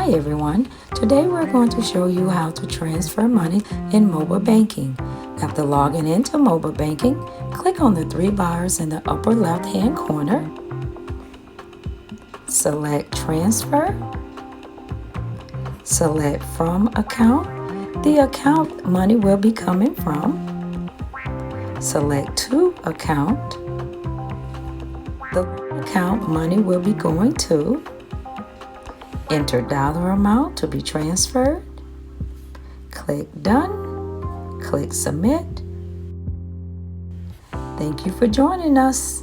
Hi everyone, today we're going to show you how to transfer money in mobile banking. After logging into mobile banking, click on the three bars in the upper left hand corner. Select Transfer. Select From Account. The account money will be coming from. Select To Account. The account money will be going to. Enter dollar amount to be transferred. Click Done. Click Submit. Thank you for joining us.